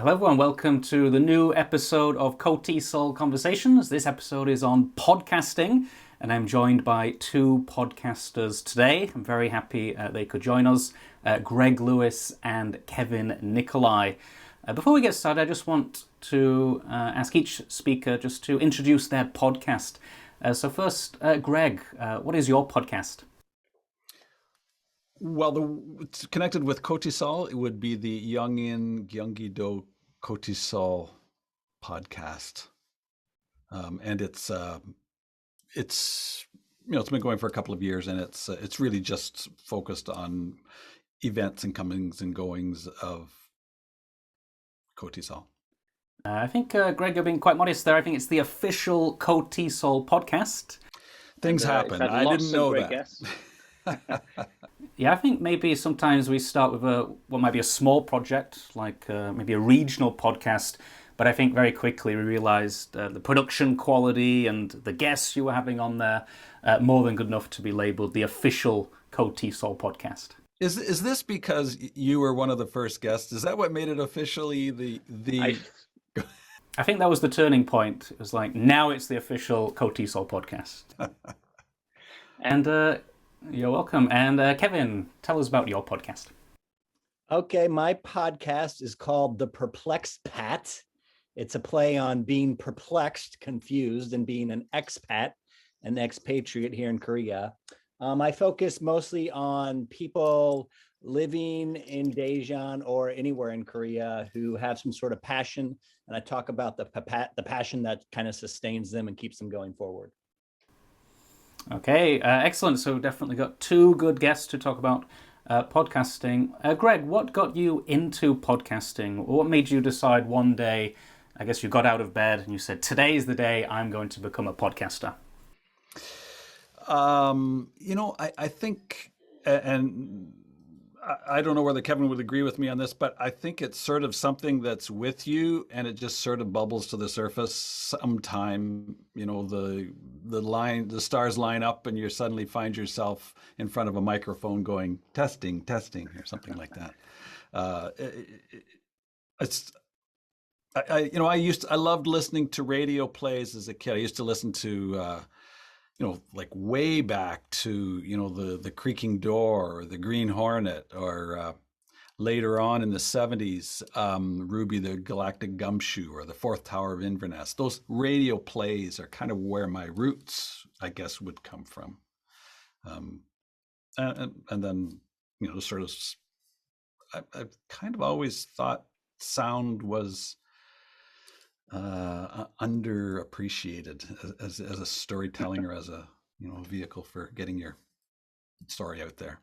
Hello everyone, welcome to the new episode of KOTESOL Conversations. This episode is on podcasting and I'm joined by two podcasters today. I'm very happy they could join us, Greg Lewis and Kevin Nicolai. Before we get started, I just want to ask each speaker just to introduce their podcast. So first, Greg, what is your podcast? Well, it's connected with KOTESOL. It would be the Youngin Gyeonggi-do KOTESOL podcast, and it's it's been going for a couple of years, and it's really just focused on events and comings and goings of KOTESOL. I think, Greg, you're being quite modest there. I think it's the official KOTESOL podcast. Things happen. I didn't know that. Yeah, I think maybe sometimes we start with what might be a small project, like maybe a regional podcast, but I think very quickly we realized the production quality and the guests you were having on there more than good enough to be labeled the official KOTESOL podcast. Is this because you were one of the first guests? Is that what made it officially the? I think that was the turning point. It was like, now it's the official KOTESOL podcast. And you're welcome. And Kevin, tell us about your podcast. Okay, my podcast is called The Perplexed Pat. It's a play on being perplexed, confused, and being an expat, an expatriate here in Korea. I focus mostly on people living in Daejeon or anywhere in Korea who have some sort of passion, and I talk about the passion that kind of sustains them and keeps them going forward. Okay, excellent. So definitely got two good guests to talk about podcasting. Greg, what got you into podcasting? What made you decide one day, I guess you got out of bed and you said, today's the day I'm going to become a podcaster? I think, and I don't know whether Kevin would agree with me on this, but I think it's sort of something that's with you and it just sort of bubbles to the surface sometime, the stars line up and you suddenly find yourself in front of a microphone going, testing, or something like that. I loved listening to radio plays as a kid. I used to listen to, like way back to, the Creaking Door or the Green Hornet, or later on in the 70s, Ruby the Galactic Gumshoe or the Fourth Tower of Inverness. Those radio plays are kind of where my roots, I guess, would come from. And then, sort of, I've kind of always thought sound was underappreciated as a storytelling or as a vehicle for getting your story out there.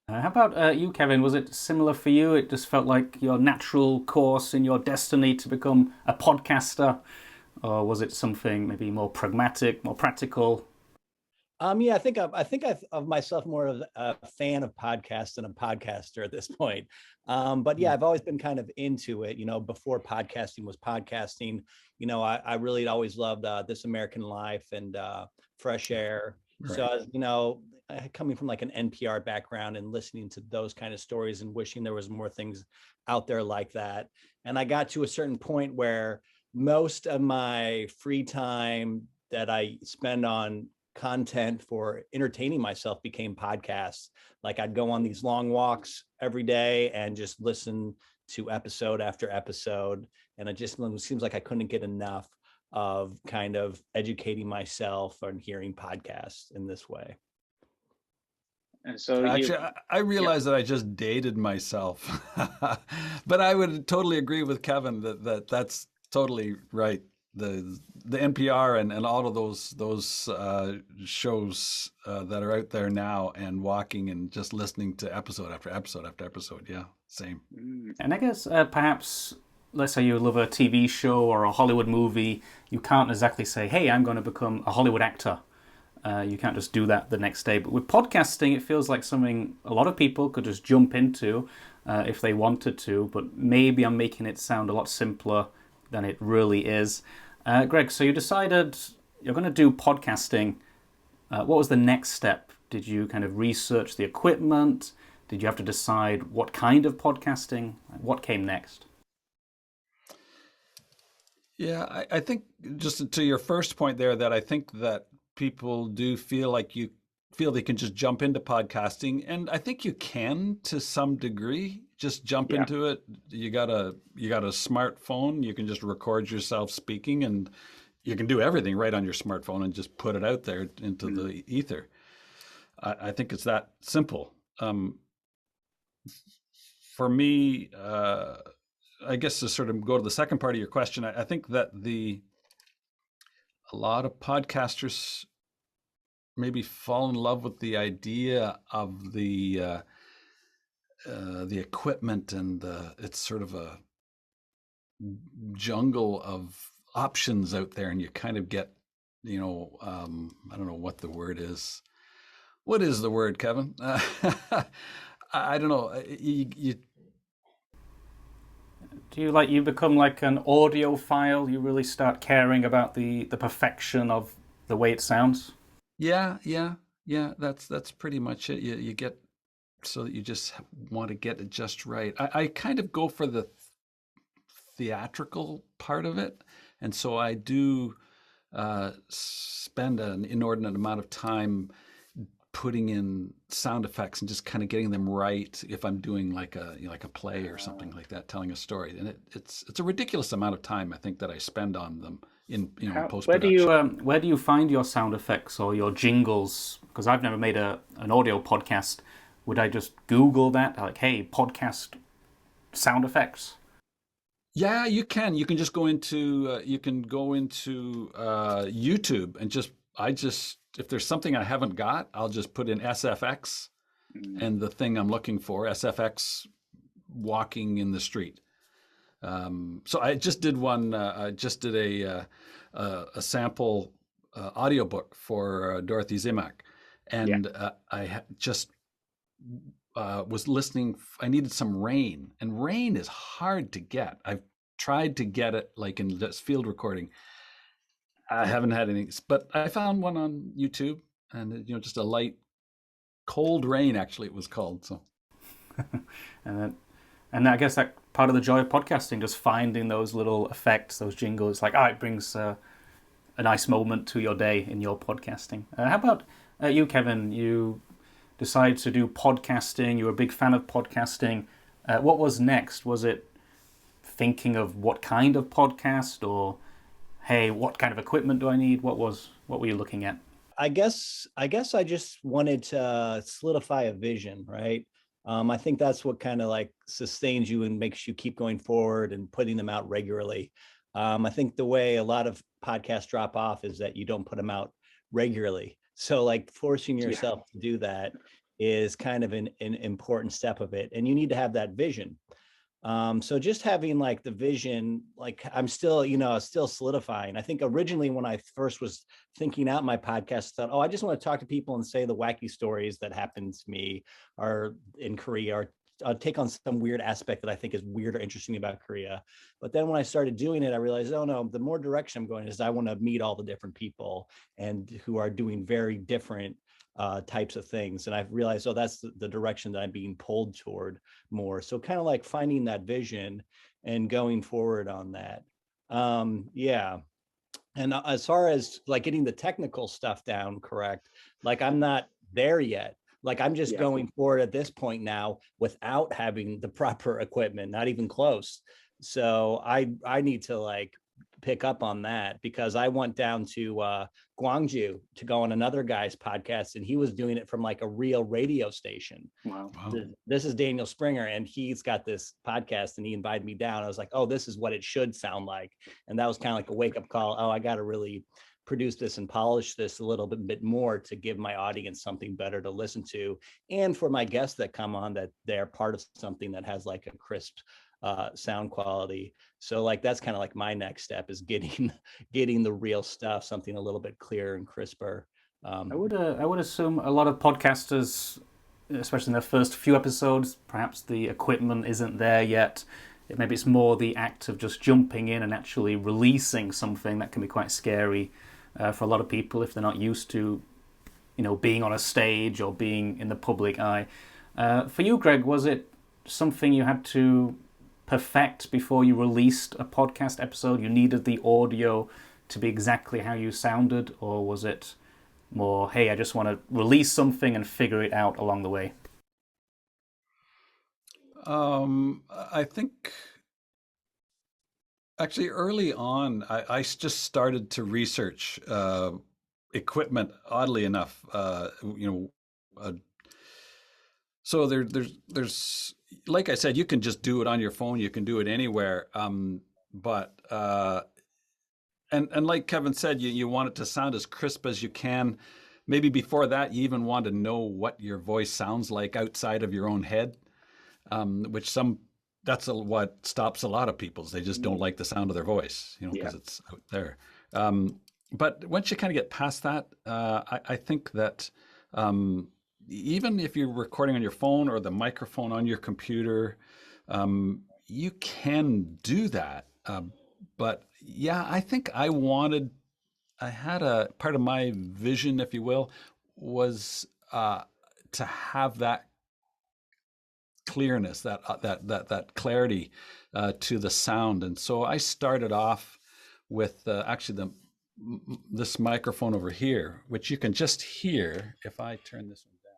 How about you, Kevin? Was it similar for you? It just felt like your natural course in your destiny to become a podcaster, or was it something maybe more pragmatic, more practical? I think of myself more of a fan of podcasts than a podcaster at this point. But yeah, I've always been kind of into it. Before podcasting was podcasting, I really always loved This American Life and Fresh Air. Right. So, coming from like an NPR background and listening to those kind of stories and wishing there was more things out there like that. And I got to a certain point where most of my free time that I spend on content for entertaining myself became podcasts. Like I'd go on these long walks every day and just listen to episode after episode. And it seems like I couldn't get enough of kind of educating myself and hearing podcasts in this way. And so actually, I realized that I just dated myself, but I would totally agree with Kevin that's totally right. The NPR and all of those shows that are out there now, and walking and just listening to episode after episode after episode. Yeah, same. And I guess perhaps, let's say you love a TV show or a Hollywood movie, you can't exactly say, hey, I'm going to become a Hollywood actor. You can't just do that the next day. But with podcasting, it feels like something a lot of people could just jump into if they wanted to. But maybe I'm making it sound a lot simpler than it really is. Greg, so you decided you're going to do podcasting. What was the next step? Did you kind of research the equipment? Did you have to decide what kind of podcasting? What came next? Yeah, I think just to your first point there, that I think that people do feel like you feel they can just jump into podcasting, and I think you can to some degree. Just jump Yeah. into it. You got a smartphone. You can just record yourself speaking, and you can do everything right on your smartphone and just put it out there into Mm. the ether. I think it's that simple. For me, I guess to sort of go to the second part of your question, I think that a lot of podcasters maybe fall in love with the idea of the equipment, and it's sort of a jungle of options out there, and you kind of get, I don't know what the word is. What is the word, Kevin? I don't know. Do you become like an audiophile? You really start caring about the perfection of the way it sounds? Yeah. That's pretty much it. You get so that you just want to get it just right. I kind of go for the theatrical part of it, and so I do spend an inordinate amount of time putting in sound effects and just kind of getting them right if I'm doing like a play or something like that, telling a story. And it's a ridiculous amount of time, I think, that I spend on them in post production. Where do you find your sound effects or your jingles? Because I've never made an audio podcast. Would I just Google that? Like, hey, podcast sound effects? Yeah, you can. You can just go into YouTube and just if there's something I haven't got, I'll just put in SFX and the thing I'm looking for, SFX walking in the street. So I just did one. I just did a sample audiobook for Dorothy Zimak, Yeah. and just was listening. I needed some rain, and rain is hard to get. I've tried to get it like in this field recording. I haven't had any, but I found one on YouTube, and just a light, cold rain. Actually, it was called. So, And then, and I guess that part of the joy of podcasting, just finding those little effects, those jingles. Like, it brings a nice moment to your day in your podcasting. How about you, Kevin? You decided to do podcasting. You were a big fan of podcasting. What was next? Was it thinking of what kind of podcast, or hey, what kind of equipment do I need? What were you looking at? I guess I just wanted to solidify a vision, right? I think that's what kind of like sustains you and makes you keep going forward and putting them out regularly. I think the way a lot of podcasts drop off is that you don't put them out regularly. So like forcing yourself to do that is kind of an important step of it. And you need to have that vision. So just having like the vision, like I'm still, still solidifying. I think originally when I first was thinking out my podcast, I thought, I just want to talk to people and say the wacky stories that happened to me or in Korea, or take on some weird aspect that I think is weird or interesting about Korea. But then when I started doing it, I realized, oh no, the more direction I'm going is I want to meet all the different people and who are doing very different types of things. And I've realized, that's the direction that I'm being pulled toward more. So kind of like finding that vision and going forward on that. Yeah. And as far as like getting the technical stuff down correct, like I'm not there yet. Like I'm just going forward at this point now without having the proper equipment, not even close. So I need to like pick up on that, because I went down to Gwangju to go on another guy's podcast, and he was doing it from like a real radio station. Wow. This is Daniel Springer, and he's got this podcast, and he invited me down. I was like, oh, this is what it should sound like. And that was kind of like a wake-up call. I got to really produce this and polish this a little bit more to give my audience something better to listen to, and for my guests that come on, that they're part of something that has like a crisp sound quality. So like that's kind of like my next step is getting the real stuff, something a little bit clearer and crisper. I would assume a lot of podcasters, especially in their first few episodes, perhaps the equipment isn't there yet. Maybe it's more the act of just jumping in and actually releasing something that can be quite scary for a lot of people if they're not used to, being on a stage or being in the public eye. For you, Greg, was it something you had to perfect before you released a podcast episode? You needed the audio to be exactly how you sounded, or was it more, hey, I just want to release something and figure it out along the way? I think actually early on, I just started to research equipment. Oddly enough, so there's like I said, you can just do it on your phone. You can do it anywhere. But and like Kevin said, you want it to sound as crisp as you can. Maybe before that, you even want to know what your voice sounds like outside of your own head, which that's what stops a lot of people. They just don't like the sound of their voice, because it's out there. But once you kind of get past that, I think that even if you're recording on your phone or the microphone on your computer, you can do that. But yeah, I think I had a part of my vision, if you will, was to have that clearness, that clarity to the sound. And so I started off with actually this microphone over here, which you can just hear if I turn this one down.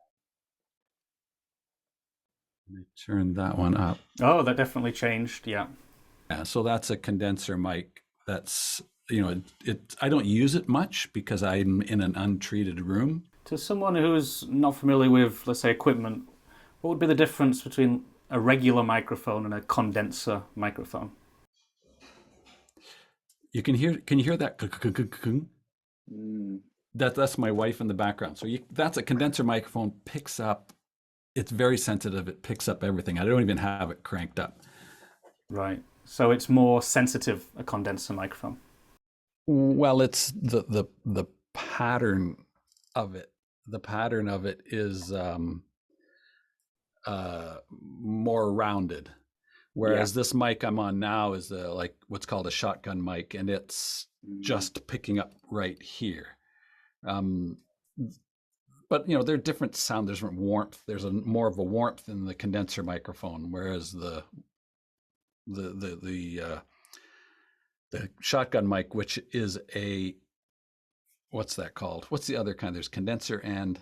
Let me turn that one up. Oh, that definitely changed. Yeah. Yeah, so that's a condenser mic. That's, I don't use it much because I'm in an untreated room. To someone who's not familiar with, let's say, equipment, what would be the difference between a regular microphone and a condenser microphone? Can you hear that? That's my wife in the background. So that's a condenser microphone, picks up, it's very sensitive. It picks up everything. I don't even have it cranked up. Right. So it's more sensitive, a condenser microphone. Well, it's the pattern of it. The pattern of it is more rounded, whereas this mic I'm on now is like what's called a shotgun mic, and it's just picking up right here. But they're different sound. There's warmth. There's more of a warmth in the condenser microphone, whereas the shotgun mic, which is what's that called? What's the other kind? There's condenser and...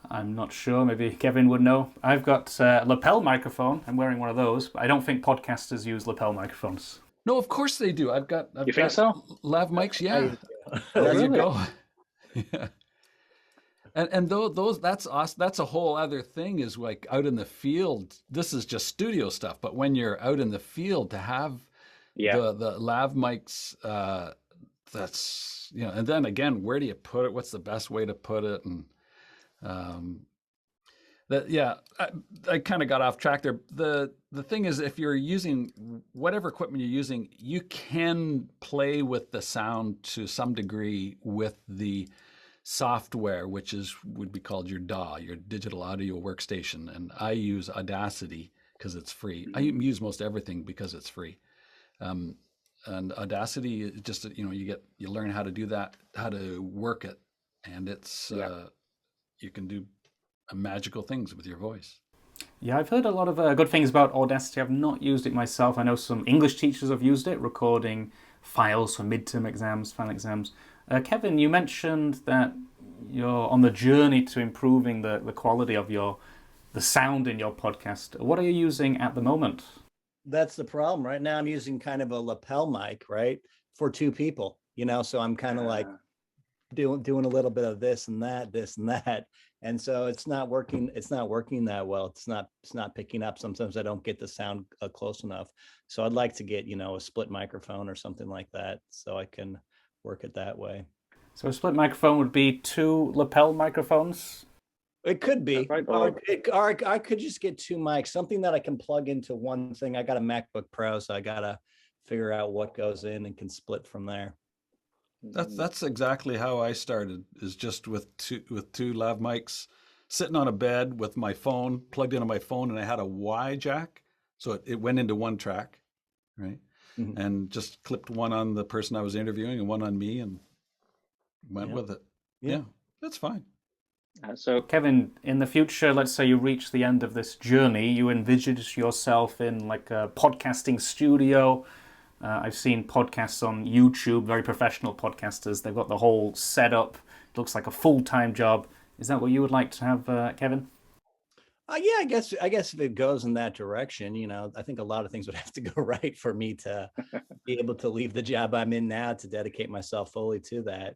I'm not sure. Maybe Kevin would know. I've got a lapel microphone. I'm wearing one of those, but I don't think podcasters use lapel microphones. No, of course they do. I've got think so? Lav Mics, yeah. There you go. Yeah. And that's awesome. That's a whole other thing, is like out in the field. This is just studio stuff, but when you're out in the field, to have the Lav Mics, that's and then again, where do you put it? What's the best way to put it? And I kind of got off track there. The thing is, if you're using whatever equipment you're using, you can play with the sound to some degree with the software, which would be called your DAW, your digital audio workstation. And I use Audacity because it's free. I use most everything because it's free. And Audacity, just you learn how to do that, how to work it, and it's you can do magical things with your voice. Yeah, I've heard a lot of good things about Audacity. I've not used it myself. I know some English teachers have used it, recording files for midterm exams, final exams. Kevin, you mentioned that you're on the journey to improving the quality of the sound in your podcast. What are you using at the moment? That's the problem. Right now I'm using kind of a lapel mic, right? For two people, so I'm kind of like doing a little bit of this and that. And so it's not working that well. It's not picking up. Sometimes I don't get the sound close enough. So I'd like to get, a split microphone or something like that, so I can work it that way. So a split microphone would be two lapel microphones? It could be. Right. Or I could just get two mics, something that I can plug into one thing. I got a MacBook Pro, so I got to figure out what goes in and can split from there. That's exactly how I started, is just with two Lav Mics, sitting on a bed with my phone plugged into my phone, and I had a Y jack, so it went into one track, right? Mm-hmm. And just clipped one on the person I was interviewing and one on me, and went with it. Yeah, that's fine. So, Kevin, in the future, let's say you reach the end of this journey, you envision yourself in like a podcasting studio. I've seen podcasts on YouTube, very professional podcasters. They've got the whole setup. It looks like a full-time job. Is that what you would like to have, Kevin? Yeah, I guess if it goes in that direction, I think a lot of things would have to go right for me to be able to leave the job I'm in now to dedicate myself fully to that.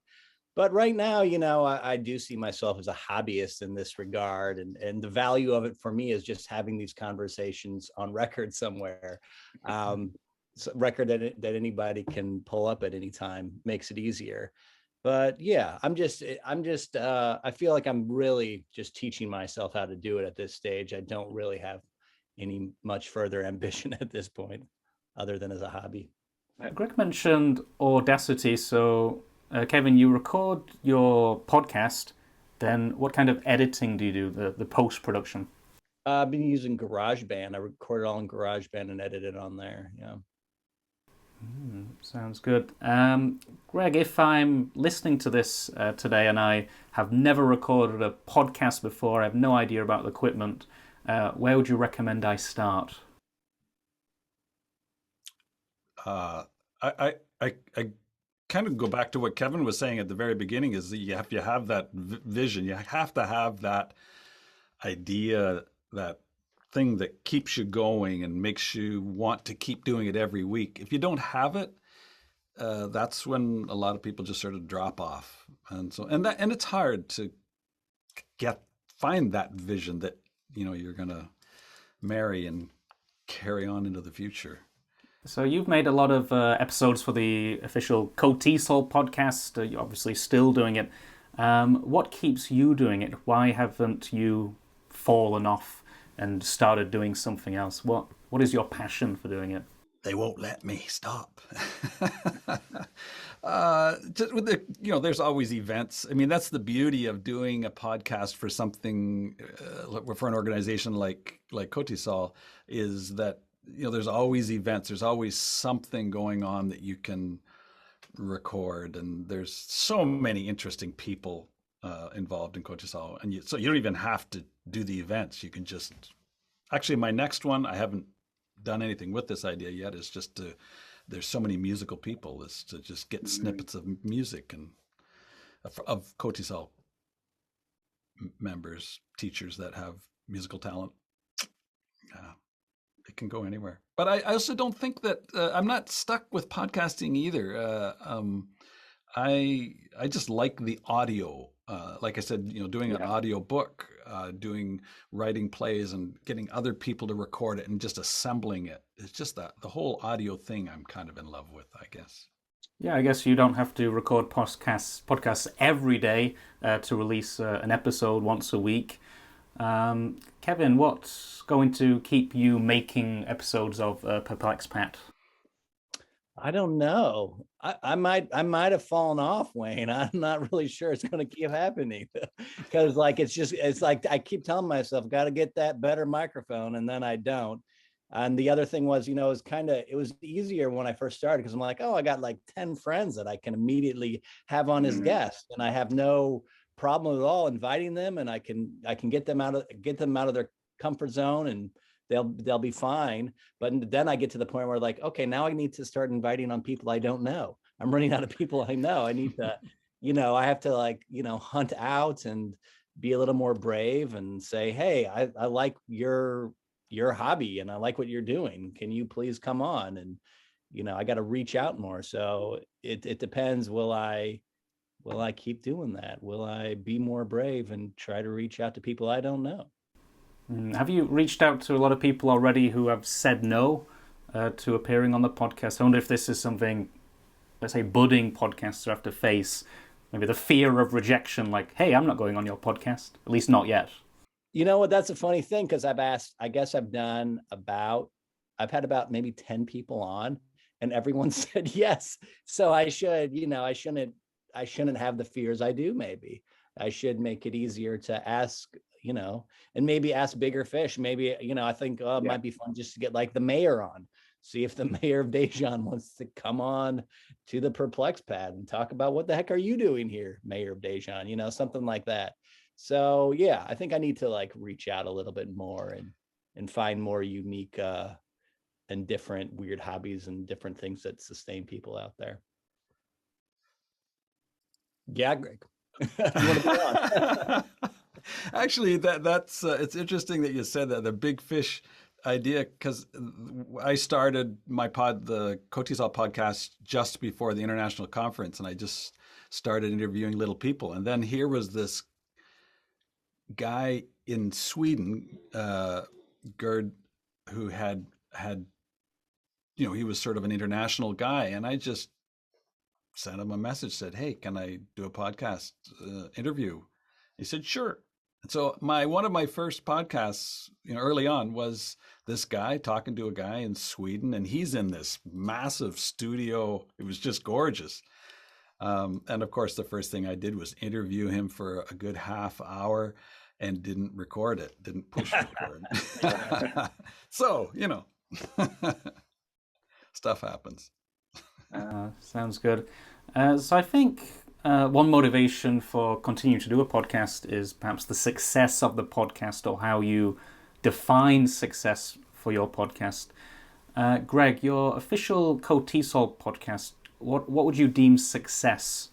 But right now, I do see myself as a hobbyist in this regard. And the value of it for me is just having these conversations on record somewhere. Record that anybody can pull up at any time makes it easier. But yeah, I feel like I'm really just teaching myself how to do it at this stage. I don't really have any much further ambition at this point, other than as a hobby. Greg mentioned Audacity. So, Kevin, you record your podcast. Then what kind of editing do you do, the post-production? I've been using GarageBand. I record it all in GarageBand and edit it on there. Yeah. Sounds good. Greg, if I'm listening to this today and I have never recorded a podcast before, I have no idea about the equipment, where would you recommend I start? I kind of go back to what Kevin was saying at the very beginning, is that you have that vision. You have to have that idea, that thing that keeps you going and makes you want to keep doing it every week. If you don't have it, that's when a lot of people just sort of drop off. And it's hard to find that vision that, you're going to marry and carry on into the future. So you've made a lot of episodes for the official KOTESOL podcast. You're obviously still doing it. What keeps you doing it? Why haven't you fallen off and started doing something else? What is your passion for doing it? They won't let me stop. Just with there's always events. I mean, that's the beauty of doing a podcast for something, for an organization like KOTESOL, is that there's always events. There's always something going on that you can record, and there's so many interesting people involved in KOTESOL, and so you don't even have to do the events. You can just actually, my next one, I haven't done anything with this idea yet, is just to, there's so many musical people, is to just get snippets of music and of KOTESOL members, teachers that have musical talent. It can go anywhere. But I also don't think that I'm not stuck with podcasting either. I just like the audio. Like I said, doing an audio book, writing plays and getting other people to record it and just assembling it. It's just the whole audio thing I'm kind of in love with, I guess. Yeah, I guess you don't have to record podcasts every day to release an episode once a week. Kevin, what's going to keep you making episodes of Perplexed Pat? I don't know. I might have fallen off, Wayne. I'm not really sure it's going to keep happening, because it's like I keep telling myself, got to get that better microphone, and then I don't. And the other thing was, it was easier when I first started, because I'm like, oh, I got like 10 friends that I can immediately have on as guests, and I have no problem at all inviting them, and I can get them out of their comfort zone, and they'll be fine. But then I get to the point where, like, okay, now I need to start inviting on people I don't know. I'm running out of people I know. I need to, I have to hunt out and be a little more brave and say, hey, I like your hobby and I like what you're doing. Can you please come on? And, I got to reach out more. So it depends. Will I keep doing that? Will I be more brave and try to reach out to people I don't know? Have you reached out to a lot of people already who have said no to appearing on the podcast? I wonder if this is something, let's say, budding podcasters have to face, maybe the fear of rejection, like, hey, I'm not going on your podcast, at least not yet. You know what? That's a funny thing, because I've had about maybe 10 people on, and everyone said yes. So I shouldn't have the fears I do. Maybe I should make it easier to ask, and maybe ask bigger fish. Maybe, I think it might be fun just to get like the mayor on, see if the mayor of Dijon wants to come on to the Perplexed Pad and talk about what the heck are you doing here, Mayor of Dijon, something like that. So yeah, I think I need to like reach out a little bit more and find more unique and different weird hobbies and different things that sustain people out there. Yeah, Greg. You want to be on? Actually, that's it's interesting that you said that, the big fish idea, because I started the KOTESOL podcast just before the international conference, and I just started interviewing little people, and then here was this guy in Sweden, Gerd, who had he was sort of an international guy, and I just sent him a message, said, "Hey, can I do a podcast interview?" He said, "Sure." And so one of my first podcasts, early on, was this guy talking to a guy in Sweden, and he's in this massive studio. It was just gorgeous. And of course, the first thing I did was interview him for a good half hour and didn't record it, didn't push record. So, stuff happens. Sounds good. So I think one motivation for continuing to do a podcast is perhaps the success of the podcast, or how you define success for your podcast. Greg, your official KOTESOL podcast, what would you deem success?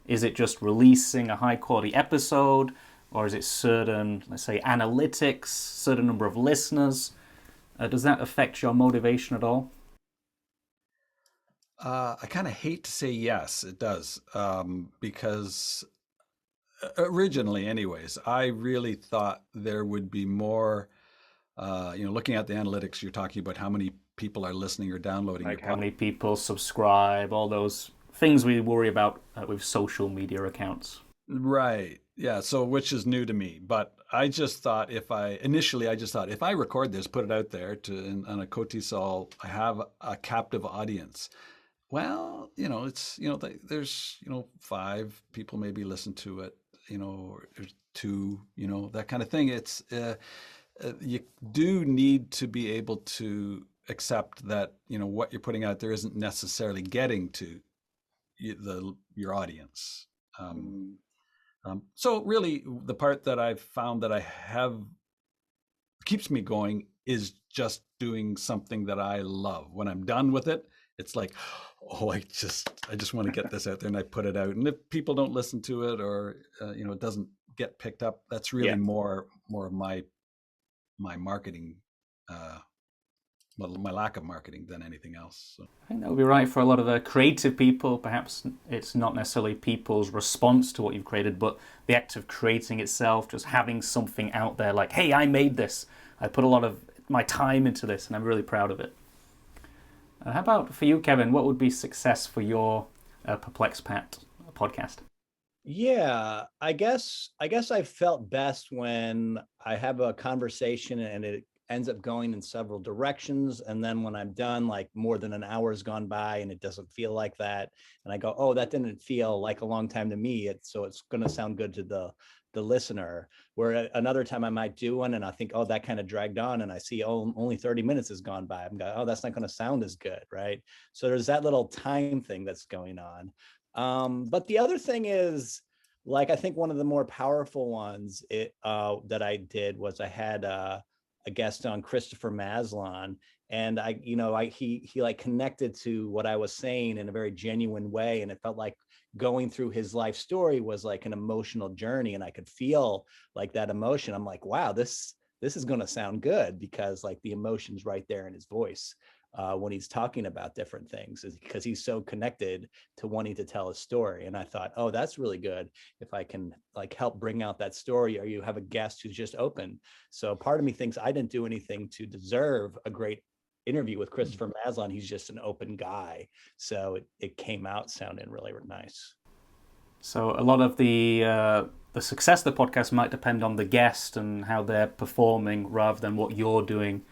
Is it just releasing a high quality episode, or is it certain, let's say, analytics, certain number of listeners? Does that affect your motivation at all? I kind of hate to say yes, it does, because originally, anyways, I really thought there would be more. Looking at the analytics, you're talking about how many people are listening or downloading. Like how many people subscribe, all those things we worry about with social media accounts. Right. Yeah. So, which is new to me, but I just thought if I record this, put it out there on a KOTESOL, I have a captive audience. Well, there's 5 people maybe listen to it, or there's 2, that kind of thing. It's you do need to be able to accept that what you're putting out there isn't necessarily getting to your audience. So really, the part that I've found that keeps me going is just doing something that I love. When I'm done with it, it's like, oh, I just want to get this out there, and I put it out. And if people don't listen to it, or it doesn't get picked up, that's really more of my marketing, my lack of marketing than anything else. So. I think that would be right for a lot of creative people. Perhaps it's not necessarily people's response to what you've created, but the act of creating itself, just having something out there like, hey, I made this. I put a lot of my time into this, and I'm really proud of it. How about for you, Kevin? What would be success for your Perplex Pat podcast? Yeah, I guess I felt best when I have a conversation and it ends up going in several directions. And then when I'm done, like more than an hour has gone by and it doesn't feel like that. And I go, oh, that didn't feel like a long time to me. So it's going to sound good to the listener. Where another time I might do one and I think, oh, that kind of dragged on, and I see, oh, only 30 minutes has gone by. I'm going, oh, that's not going to sound as good, right? So there's that little time thing that's going on. But the other thing is, like, I think one of the more powerful ones that I did was I had a guest on, Christopher Maslon, and he like connected to what I was saying in a very genuine way, and it felt like going through his life story was like an emotional journey, and I could feel like that emotion. I'm like, wow, this is going to sound good, because like the emotion's right there in his voice. When he's talking about different things, is because he's so connected to wanting to tell a story. And I thought, oh, that's really good if I can like help bring out that story, or you have a guest who's just open. So part of me thinks I didn't do anything to deserve a great interview with Christopher Maslon. He's just an open guy. So it came out sounding really nice. So a lot of the success of the podcast might depend on the guest and how they're performing, rather than what you're doing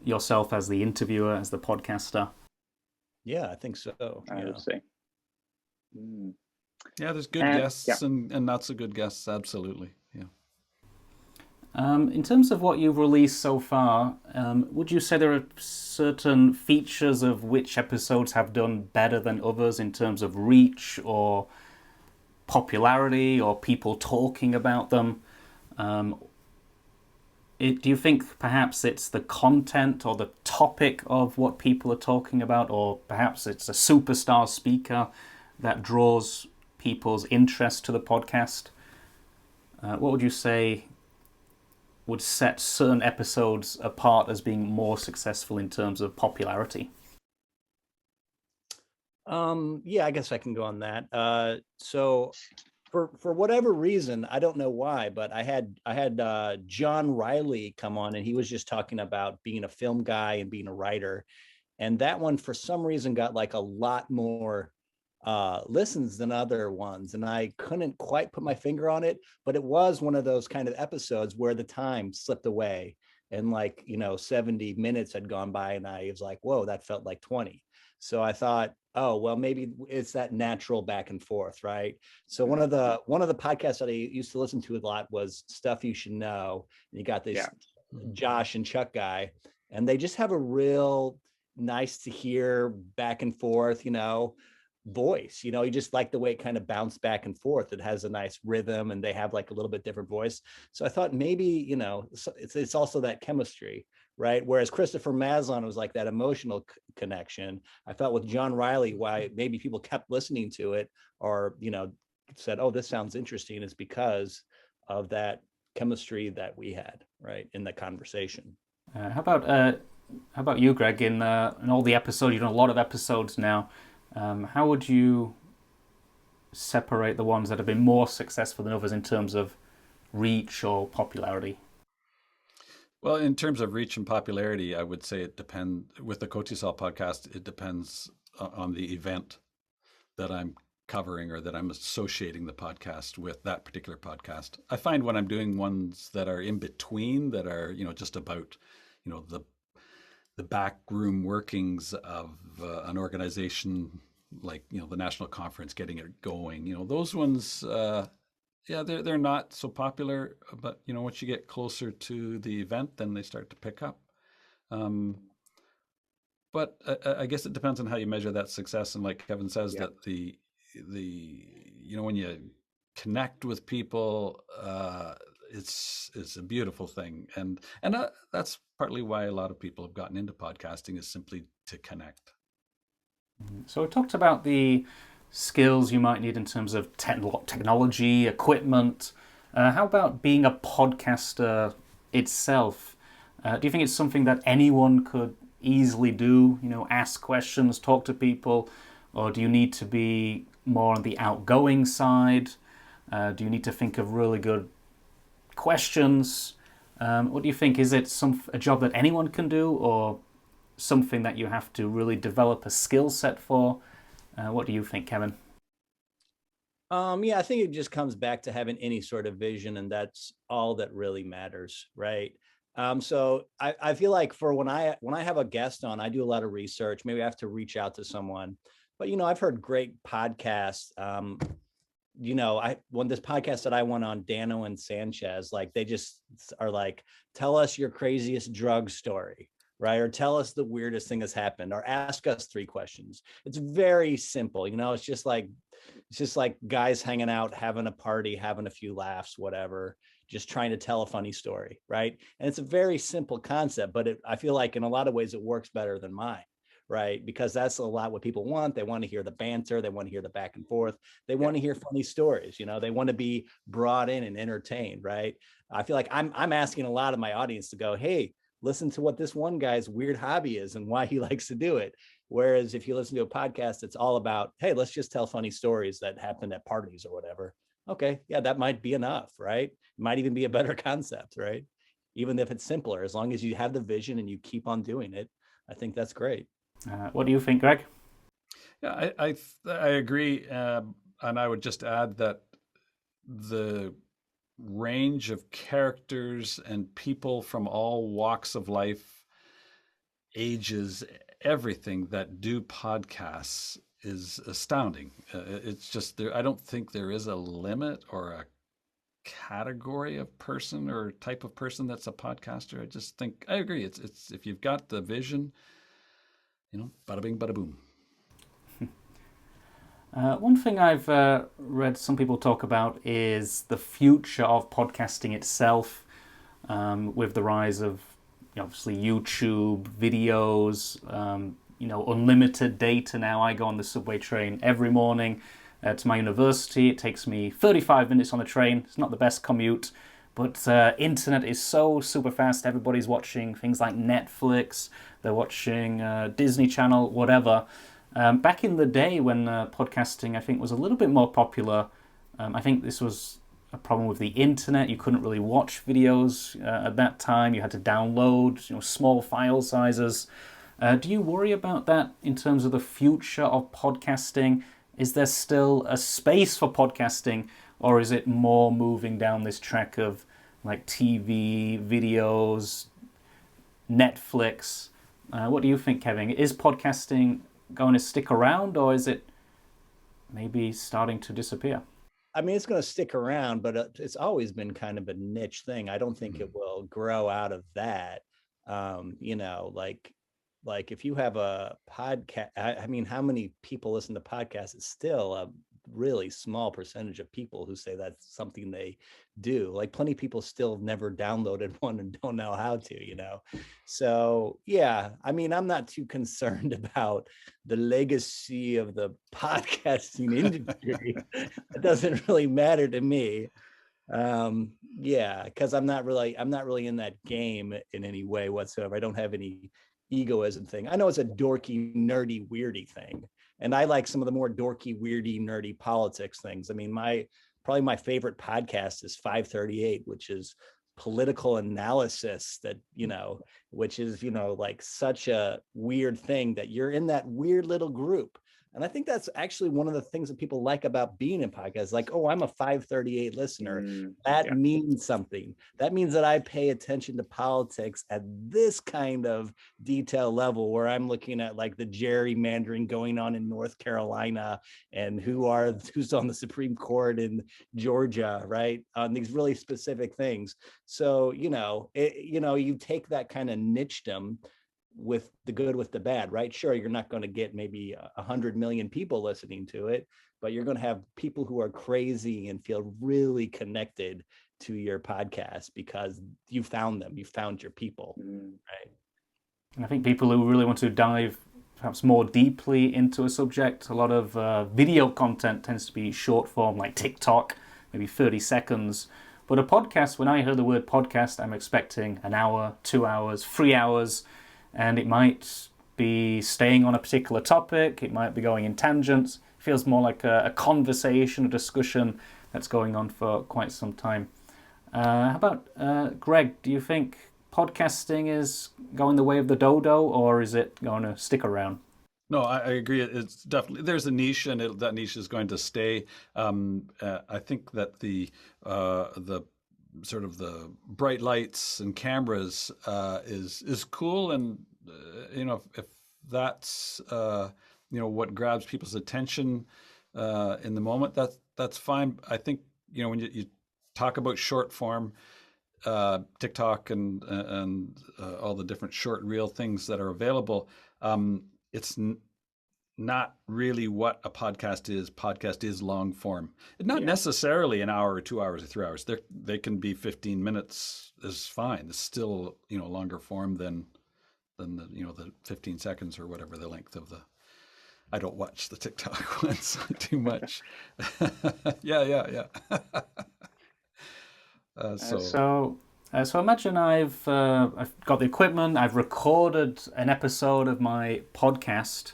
yourself as the interviewer, as the podcaster. Yeah, I think so. I would say. Yeah, there's good guests and not so good guests. Absolutely. Yeah. In terms of what you've released so far, would you say there are certain features of which episodes have done better than others in terms of reach, or popularity or people talking about them? Do you think perhaps it's the content or the topic of what people are talking about, or perhaps it's a superstar speaker that draws people's interest to the podcast? What would you say would set certain episodes apart as being more successful in terms of popularity? Yeah, I guess I can go on that. So for whatever reason, I don't know why, but I had John Riley come on, and he was just talking about being a film guy and being a writer. And that one, for some reason, got like a lot more listens than other ones. And I couldn't quite put my finger on it, but it was one of those kind of episodes where the time slipped away and 70 minutes had gone by, and I was like, whoa, that felt like 20. So I thought, oh, well, maybe it's that natural back and forth, right? So one of the podcasts that I used to listen to a lot was Stuff You Should Know. And you got this Josh and Chuck guy, and they just have a real nice to hear back and forth, voice. You just like the way it kind of bounced back and forth. It has a nice rhythm, and they have like a little bit different voice. So I thought maybe, it's also that chemistry, right? Whereas Christopher Maslon was like that emotional connection. I felt with John Riley, why maybe people kept listening to it, or, said, oh, this sounds interesting, is because of that chemistry that we had, right, in the conversation. How about you, Greg? In all the episodes, a lot of episodes now. How would you separate the ones that have been more successful than others in terms of reach or popularity? Well, in terms of reach and popularity, I would say it depends. With the KOTESOL podcast, it depends on the event that I'm covering or that I'm associating the podcast with, that particular podcast. I find when I'm doing ones that are in between, that are, just about, the backroom workings of an organization, like, the national conference, getting it going, those ones, they're not so popular, but once you get closer to the event, then they start to pick up. But I guess it depends on how you measure that success. And like Kevin says, that the when you connect with people, it's a beautiful thing, and that's partly why a lot of people have gotten into podcasting, is simply to connect. So we talked about the skills you might need in terms of technology, equipment. How about being a podcaster itself? Do you think it's something that anyone could easily do? Ask questions, talk to people, or do you need to be more on the outgoing side? Do you need to think of really good questions? What do you think? Is it a job that anyone can do, or something that you have to really develop a skill set for? What do you think, Kevin? I think it just comes back to having any sort of vision, and that's all that really matters, right? So I feel like for when I have a guest on, I do a lot of research. Maybe I have to reach out to someone, but I've heard great podcasts. When this podcast that I went on, Dano and Sanchez, like, they just are like, tell us your craziest drug story, right? Or tell us the weirdest thing that's happened, or ask us 3 questions. It's very simple. It's just like guys hanging out, having a party, having a few laughs, whatever, just trying to tell a funny story, right? And it's a very simple concept, but I feel like in a lot of ways it works better than mine, right? Because that's a lot what people want. They want to hear the banter. They want to hear the back and forth. They want to hear funny stories. They want to be brought in and entertained, right? I feel like I'm asking a lot of my audience to go, hey, listen to what this one guy's weird hobby is and why he likes to do it. Whereas if you listen to a podcast, it's all about, hey, let's just tell funny stories that happened at parties or whatever. Okay, yeah, that might be enough, right? It might even be a better concept, right? Even if it's simpler, as long as you have the vision and you keep on doing it, I think that's great. What do you think, Greg? Yeah, I agree, and I would just add that the range of characters and people from all walks of life, ages, everything that do podcasts is astounding. It's just I don't think there is a limit or a category of person or type of person that's a podcaster. I just think I agree. It's if you've got the vision, bada bing, bada boom. One thing I've read some people talk about is the future of podcasting itself, with the rise of obviously YouTube videos, unlimited data now. I go on the subway train every morning to my university. It takes me 35 minutes on the train. It's not the best commute, but internet is so super fast. Everybody's watching things like Netflix, they're watching Disney Channel, whatever. Back in the day when podcasting, I think, was a little bit more popular, I think this was a problem with the internet. You couldn't really watch videos at that time. You had to download small file sizes. Do you worry about that in terms of the future of podcasting? Is there still a space for podcasting, or is it more moving down this track of like TV, videos, Netflix? What do you think, Kevin? Is podcasting going to stick around, or is it maybe starting to disappear? I mean, it's going to stick around, but it's always been kind of a niche thing. I don't think it will grow out of that. Like if you have a podcast, I mean, how many people listen to podcasts? It's still a really small percentage of people who say that's something they do. Like plenty of people still never downloaded one and don't know how to. So yeah, I mean, I'm not too concerned about the legacy of the podcasting industry. It doesn't really matter to me. Because I'm not really in that game in any way whatsoever. I don't have any egoism thing. I know it's a dorky, nerdy, weirdy thing. And I like some of the more dorky, weirdy, nerdy politics things. I mean, probably my favorite podcast is 538, which is political analysis that, which is, like such a weird thing that you're in that weird little group. And I think that's actually one of the things that people like about being in podcasts. Like, oh, I'm a 538 listener. That means something. That means that I pay attention to politics at this kind of detail level, where I'm looking at like the gerrymandering going on in North Carolina and who's on the Supreme Court in Georgia, right? On these really specific things. So, you take that kind of nichdom with the good, with the bad, right? Sure, you're not going to get maybe 100 million people listening to it, but you're going to have people who are crazy and feel really connected to your podcast because you found them, you found your people, right? And I think people who really want to dive perhaps more deeply into a subject, a lot of video content tends to be short form, like TikTok, maybe 30 seconds. But a podcast, when I hear the word podcast, I'm expecting an hour, 2 hours, 3 hours. And it might be staying on a particular topic. It might be going in tangents. It feels more like a conversation, a discussion that's going on for quite some time. How about Greg? Do you think podcasting is going the way of the dodo, or is it going to stick around? No, I agree. It's definitely, there's a niche, and that niche is going to stay. I think that the sort of the bright lights and cameras is cool, and if that's what grabs people's attention in the moment, that's fine. I think when you talk about short form, TikTok and all the different short reel things that are available, it's not really what a podcast is. Podcast is long form. Not necessarily an hour or 2 hours or 3 hours. They can be 15 minutes is fine. It's still longer form than the 15 seconds or whatever the length of the. I don't watch the TikTok ones too much. Yeah. So imagine I've got the equipment. I've recorded an episode of my podcast.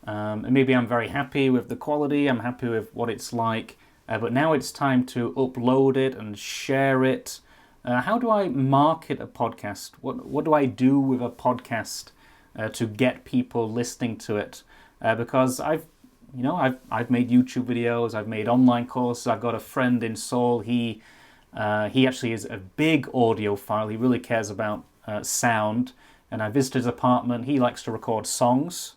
And maybe I'm very happy with the quality, I'm happy with what it's like, but now it's time to upload it and share it. How do I market a podcast? What do I do with a podcast to get people listening to it? Because I've made YouTube videos, I've made online courses. I've got a friend in Seoul. He actually is a big audiophile. He really cares about sound. And I visited his apartment. He likes to record songs.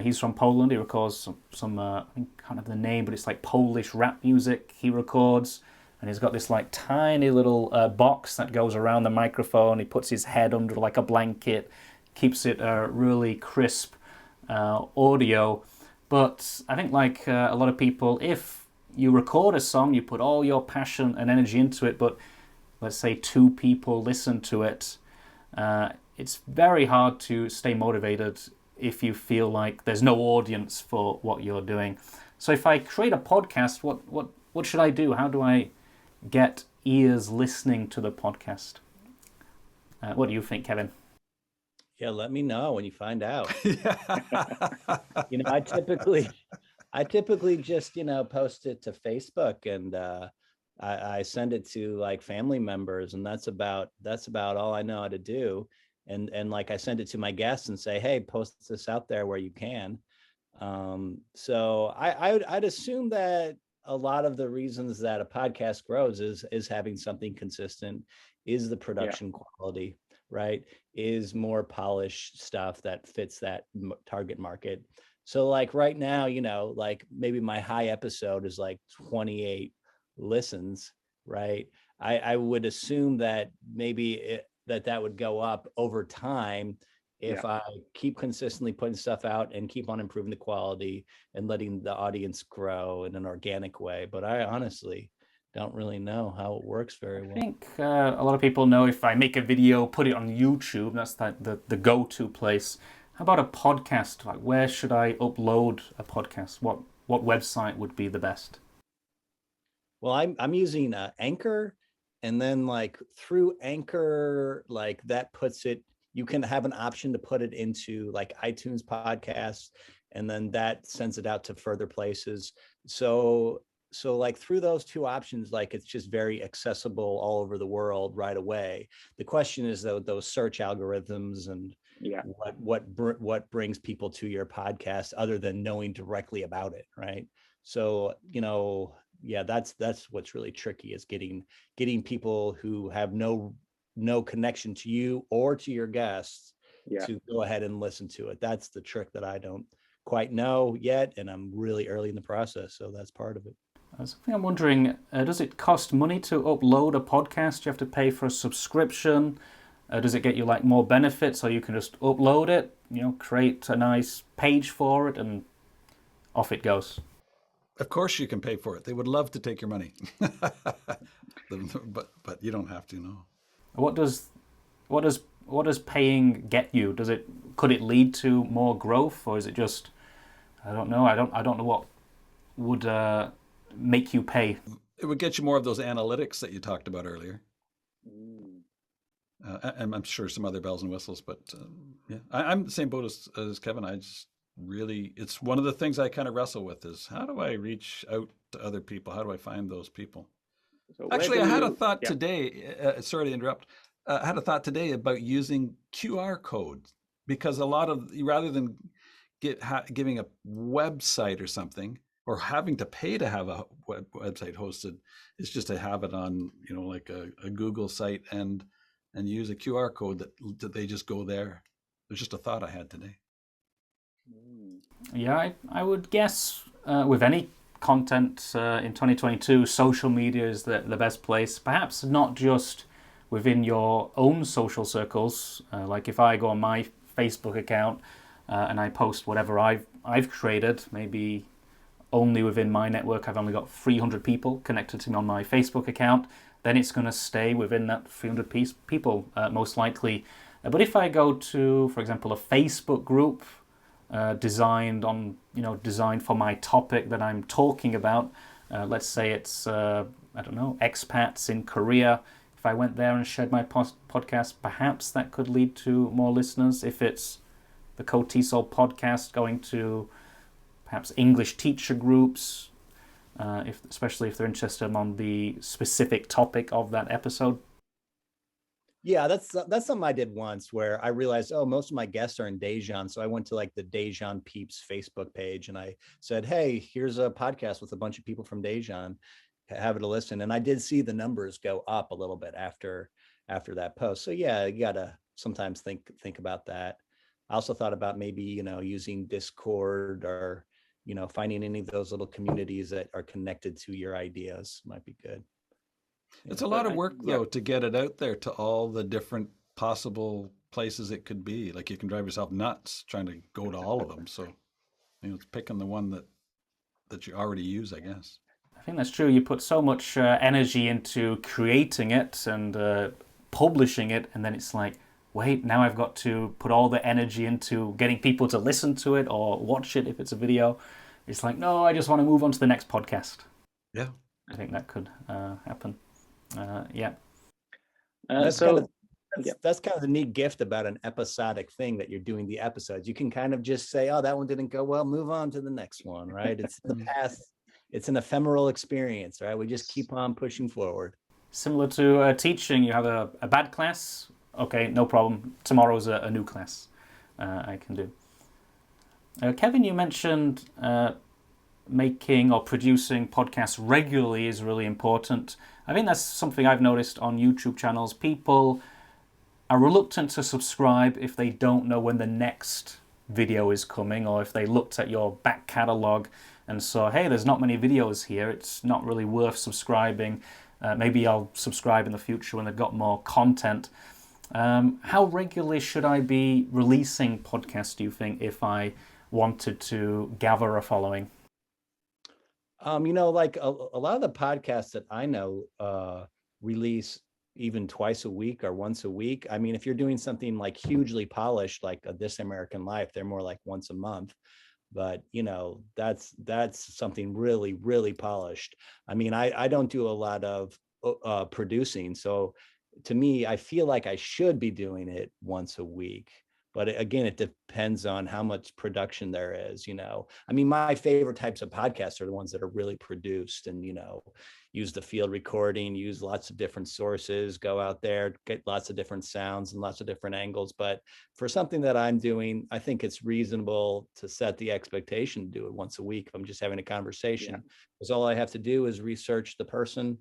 He's from Poland. He records some I can't remember the name, but it's like Polish rap music he records. And he's got this like tiny little box that goes around the microphone. He puts his head under like a blanket, keeps it really crisp audio. But I think like a lot of people, if you record a song, you put all your passion and energy into it, but let's say 2 people listen to it, it's very hard to stay motivated if you feel like there's no audience for what you're doing. So if I create a podcast, what should I do? How do I get ears listening to the podcast? What do you think, Kevin? Yeah, let me know when you find out. Yeah. I typically just, post it to Facebook, and I send it to like family members, and that's about all I know how to do. And like I send it to my guests and say, hey, post this out there where you can. So I'd assume that a lot of the reasons that a podcast grows is having something consistent, is the production quality, right? Is more polished stuff that fits that target market. So like right now, like maybe my high episode is like 28 listens, right? I would assume that maybe that would go up over time if I keep consistently putting stuff out and keep on improving the quality and letting the audience grow in an organic way. But I honestly don't really know how it works very well. I think a lot of people know if I make a video, put it on YouTube, that's the go-to place. How about a podcast? Like, where should I upload a podcast? What website would be the best? Well, I'm using Anchor, and then like through Anchor, like that puts it. You can have an option to put it into like iTunes podcasts, and then that sends it out to further places. So like through those 2 options, like it's just very accessible all over the world right away. The question is though, those search algorithms and what brings people to your podcast other than knowing directly about it, right? So that's what's really tricky, is getting people who have no connection to you or to your guests to go ahead and listen to it. That's the trick that I don't quite know yet, and I'm really early in the process, so that's part of it. Something I'm wondering, does it cost money to upload a podcast? Do you have to pay for a subscription? Does it get you like more benefits, or you can just upload it, create a nice page for it, and off it goes? Of course you can pay for it. They would love to take your money. but you don't have to, no. What does paying get you? Could it lead to more growth, or is it just, I don't know. I don't know what would make you pay. It would get you more of those analytics that you talked about earlier. And I'm sure some other bells and whistles, but I'm the same boat as Kevin. I just really, it's one of the things I kind of wrestle with is, how do I reach out to other people? How do I find those people? So actually, I had a thought today, sorry to interrupt. I had a thought today about using QR codes, because rather than giving a website or something, or having to pay to have a website hosted, is just to have it on, like a Google site and use a QR code that they just go there. There's just a thought I had today. Yeah, I would guess with any content in 2022, social media is the best place. Perhaps not just within your own social circles. Like if I go on my Facebook account and I post whatever I've created, maybe only within my network I've only got 300 people connected to me on my Facebook account, then it's going to stay within that 300 people most likely. But if I go to, for example, a Facebook group designed for my topic that I'm talking about, let's say it's expats in Korea. If I went there and shared my podcast, perhaps that could lead to more listeners. If it's the KOTESOL podcast going to perhaps English teacher groups, especially if they're interested on the specific topic of that episode. Yeah, that's something I did once, where I realized, most of my guests are in Daejeon. So I went to like the Daejeon Peeps Facebook page and I said, hey, here's a podcast with a bunch of people from Daejeon. Have it a listen. And I did see the numbers go up a little bit after that post. So yeah, you gotta sometimes think about that. I also thought about maybe, using Discord or, finding any of those little communities that are connected to your ideas might be good. It's a lot of work though to get it out there to all the different possible places it could be. Like you can drive yourself nuts trying to go to all of them. So It's picking the one that you already use, I guess. I think that's true. You put so much energy into creating it and publishing it, and then it's like, wait, now I've got to put all the energy into getting people to listen to it or watch it if it's a video. It's like, no, I just want to move on to the next podcast. Yeah. I think that could happen. Yeah. That's kind of the neat gift about an episodic thing that you're doing the episodes. You can kind of just say, oh, that one didn't go well, move on to the next one, right? It's the past. It's an ephemeral experience, right? We just keep on pushing forward. Similar to teaching, you have a bad class. Okay, no problem. Tomorrow's a new class I can do. Kevin, you mentioned making or producing podcasts regularly is really important. I think that's something I've noticed on YouTube channels. People are reluctant to subscribe if they don't know when the next video is coming, or if they looked at your back catalog and saw, hey, there's not many videos here, it's not really worth subscribing. Maybe I'll subscribe in the future when they've got more content. How regularly should I be releasing podcasts, do you think, if I wanted to gather a following? Like a lot of the podcasts that I know release even twice a week or once a week. I mean, if you're doing something like hugely polished, like This American Life, they're more like once a month. But that's something really, really polished. I mean, I don't do a lot of producing, so to me, I feel like I should be doing it once a week. But again, it depends on how much production there is. I mean, my favorite types of podcasts are the ones that are really produced and, use the field recording, use lots of different sources, go out there, get lots of different sounds and lots of different angles. But for something that I'm doing, I think it's reasonable to set the expectation to do it once a week. If I'm just having a conversation, because all I have to do is research the person,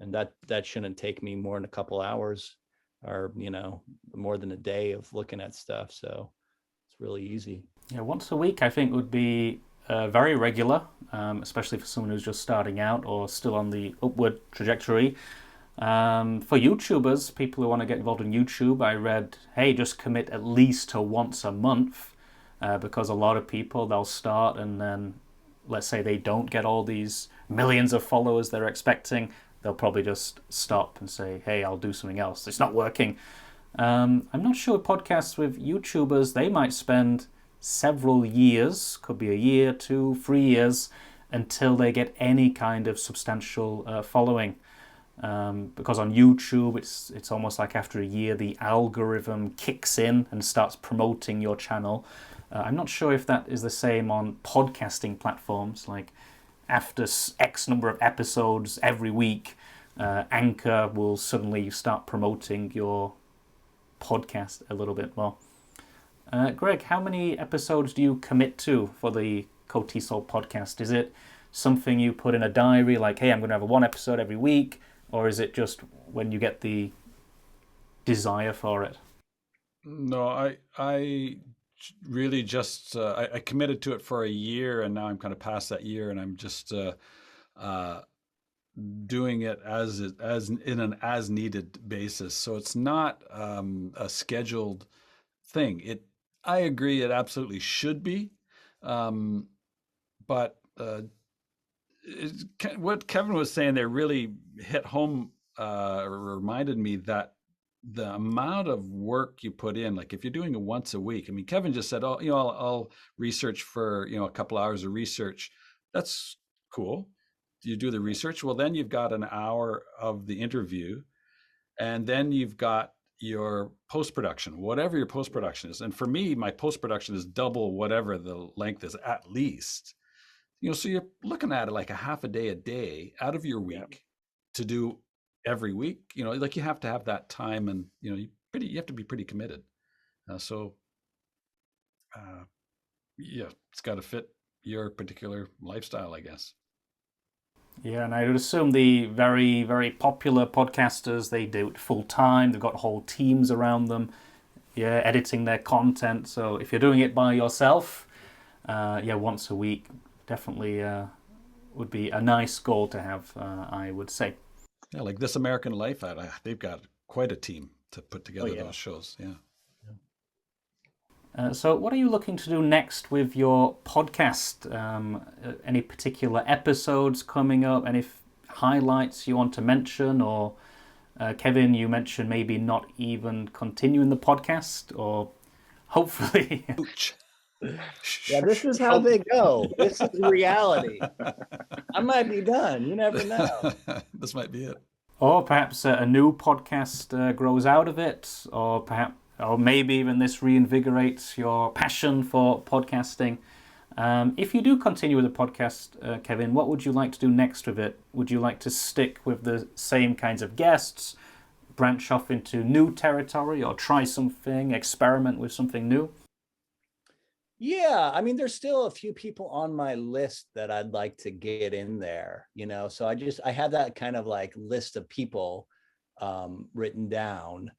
and that shouldn't take me more than a couple hours, or more than a day of looking at stuff. So it's really easy. Yeah, once a week I think would be very regular, especially for someone who's just starting out or still on the upward trajectory. For YouTubers, people who want to get involved in YouTube, I read, hey, just commit at least to once a month, because a lot of people, they'll start and then, let's say they don't get all these millions of followers they're expecting, they'll probably just stop and say, hey, I'll do something else. It's not working. I'm not sure podcasts with YouTubers, they might spend several years, could be a year, 2, 3 years, until they get any kind of substantial following. Because on YouTube, it's almost like after a year, the algorithm kicks in and starts promoting your channel. I'm not sure if that is the same on podcasting platforms, like after X number of episodes every week, Anchor will suddenly start promoting your podcast a little bit more. Greg, how many episodes do you commit to for the KOTESOL podcast? Is it something you put in a diary, like, hey, I'm going to have one episode every week, or is it just when you get the desire for it? No, I really just I committed to it for a year, and now I'm kind of past that year, and I'm just doing it as in an as needed basis. So it's not a scheduled thing. I agree, it absolutely should be, but what Kevin was saying there really hit home, or reminded me that the amount of work you put in, like if you're doing it once a week, I mean, Kevin just said, oh, I'll research for, a couple hours of research. That's cool. You do the research. Well, then you've got an hour of the interview, and then you've got your post-production, whatever your post-production is. And for me, my post-production is double whatever the length is at least. So you're looking at it like a half a day out of your week to do every week. Like you have to have that time, and you have to be pretty committed. It's got to fit your particular lifestyle, I guess. Yeah, and I would assume the very, very popular podcasters, they do it full time. They've got whole teams around them, editing their content. So if you're doing it by yourself, once a week definitely would be a nice goal to have, I would say. Yeah, like This American Life, they've got quite a team to put together those shows. Yeah. So what are you looking to do next with your podcast? Any particular episodes coming up? Any highlights you want to mention? Or Kevin, you mentioned maybe not even continuing the podcast, or hopefully... Yeah, this is how they go. This is reality. I might be done. You never know. This might be it. Or perhaps a new podcast grows out of it, or maybe even this reinvigorates your passion for podcasting. If you do continue with the podcast, Kevin, what would you like to do next with it? Would you like to stick with the same kinds of guests, branch off into new territory, or try something, experiment with something new? Yeah, I mean, there's still a few people on my list that I'd like to get in there, so I have that kind of like list of people written down.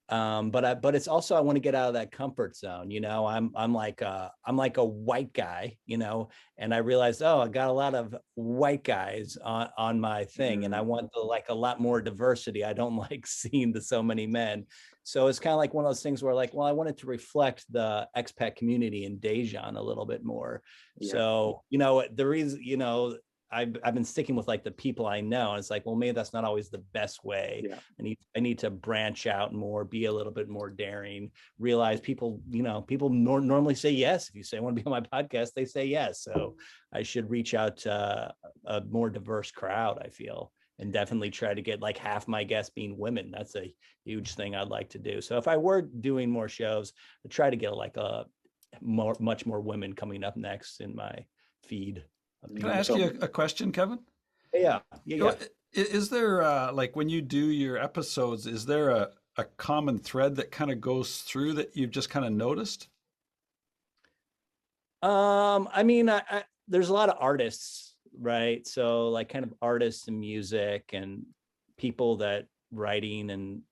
But it's also, I want to get out of that comfort zone. I'm like a white guy, and I realized, I got a lot of white guys on my thing, and I want a lot more diversity. I don't like seeing so many men. So it's kind of like one of those things where I wanted to reflect the expat community in Daejeon a little bit more. Yeah. So, the reason, I've been sticking with the people I know, and it's maybe that's not always the best way. Yeah. I need to branch out more, be a little bit more daring, realize people normally say yes. If you say I want to be on my podcast, they say yes. So I should reach out to a more diverse crowd, I feel, and definitely try to get half my guests being women. That's a huge thing I'd like to do. So if I were doing more shows, I'd try to get much more women coming up next in my feed. Can I ask you a question, Kevin? Yeah. Is there, when you do your episodes, is there a common thread that kind of goes through that you've just kind of noticed? I mean, there's a lot of artists, right? So kind of artists and music and people that writing and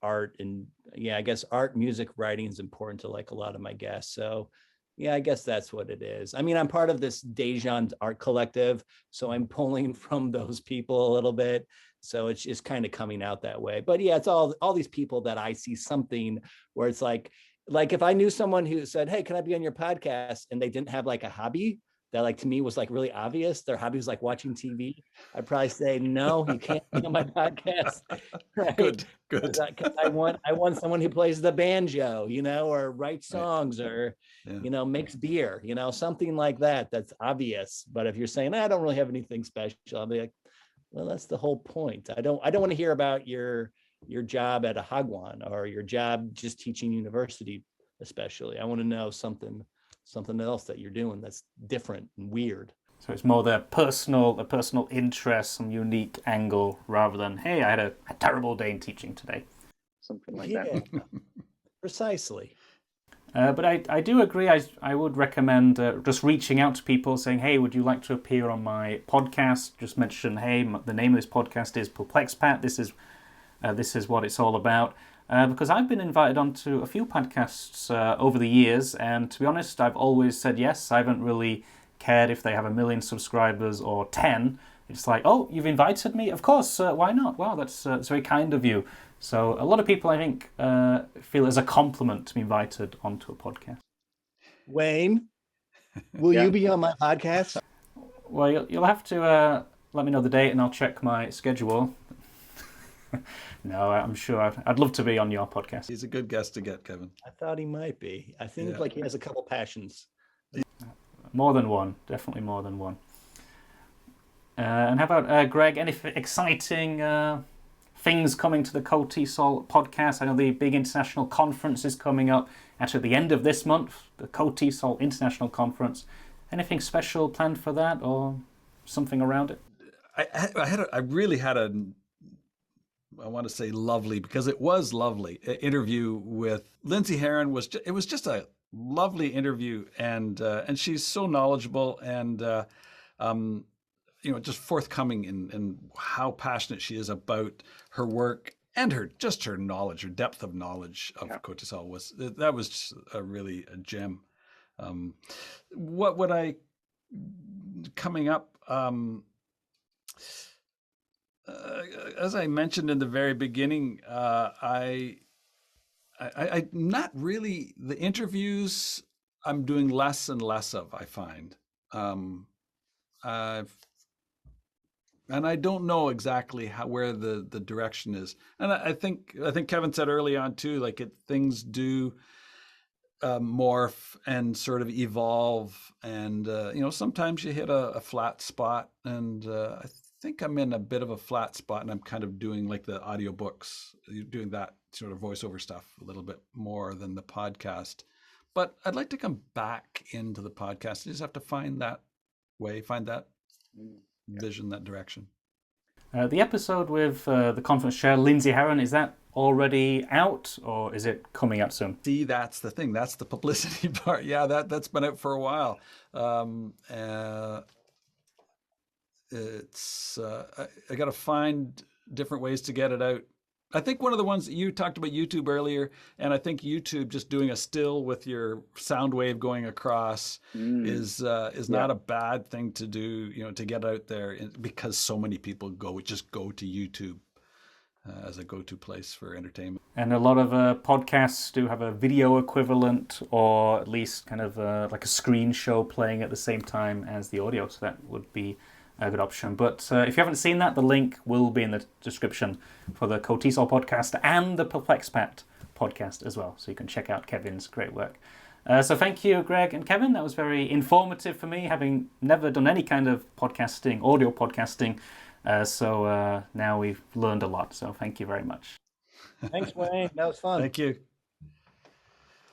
art, and I guess art, music, writing is important to a lot of my guests. So yeah, I guess that's what it is. I mean, I'm part of this Daejeon art collective, so I'm pulling from those people a little bit. So it's just kind of coming out that way. But yeah, it's all these people that I see something where it's like if I knew someone who said, "Hey, can I be on your podcast?" and they didn't have a hobby that to me was really obvious. Their hobby was watching TV. I'd probably say, "No, you can't be on my podcast." Right? Good. I want someone who plays the banjo, or writes songs, or makes beer, something like that. That's obvious. But if you're saying, I don't really have anything special, I'll be like, well, that's the whole point. I don't want to hear about your job at a hagwon or your job just teaching university, especially. I want to know something else that you're doing that's different and weird. So it's more the personal interest, some unique angle, rather than, hey, I had a terrible day in teaching today. Something like that. Precisely. But I do agree. I would recommend just reaching out to people saying, hey, would you like to appear on my podcast? Just mention, hey, the name of this podcast is PerplexPat. This is what it's all about. Because I've been invited onto a few podcasts over the years, and to be honest, I've always said yes. I haven't really cared if they have 1 million subscribers or 10. It's oh, you've invited me? Of course, why not? Wow, that's very kind of you. So a lot of people, I think, feel it's a compliment to be invited onto a podcast. Wayne, will you be on my podcast? Well, you'll have to let me know the date, and I'll check my schedule. No, I'm sure I'd love to be on your podcast. He's a good guest to get, Kevin. I thought he might be. I think he has a couple passions. More than one, definitely more than one. And how about Greg? Any exciting things coming to the KOTESOL podcast? I know the big international conference is coming up actually at the end of this month, the KOTESOL International Conference. Anything special planned for that, or something around it? I really had I want to say lovely, because it was lovely, interview with Lindsay Heron. It was just a lovely interview, and she's so knowledgeable and just forthcoming in how passionate she is about her work and her knowledge, her depth of knowledge of KOTESOL was just really a gem. What would I coming up? As I mentioned in the very beginning, I I not really the interviews. I'm doing less and less of. I find, I've and I don't know exactly where the direction is. And I think Kevin said early on too, like things do morph and sort of evolve, and sometimes you hit a flat spot, and I think I'm in a bit of a flat spot, and I'm kind of doing like the audiobooks, doing that sort of voiceover stuff a little bit more than the podcast. But I'd like to come back into the podcast. I just have to find that way, find that vision, that direction. The episode with the conference chair, Lindsay Harron, is that already out, or is it coming out soon? See, that's the thing. That's the publicity part. Yeah, that's been out for a while. It's I got to find different ways to get it out. I think one of the ones that you talked about YouTube earlier, and I think YouTube just doing a still with your sound wave going across is not a bad thing to do, to get out there, because so many people just go to YouTube as a go-to place for entertainment. And a lot of podcasts do have a video equivalent, or at least kind of like a screen show playing at the same time as the audio, so that would be a good option. But if you haven't seen that, the link will be in the description for the KOTESOL podcast and the PerplexPat podcast as well, so you can check out Kevin's great work. So thank you, Greg and Kevin. That was very informative for me, having never done any kind of podcasting, audio podcasting. So now we've learned a lot. So thank you very much. Thanks, Wayne. That was fun. Thank you.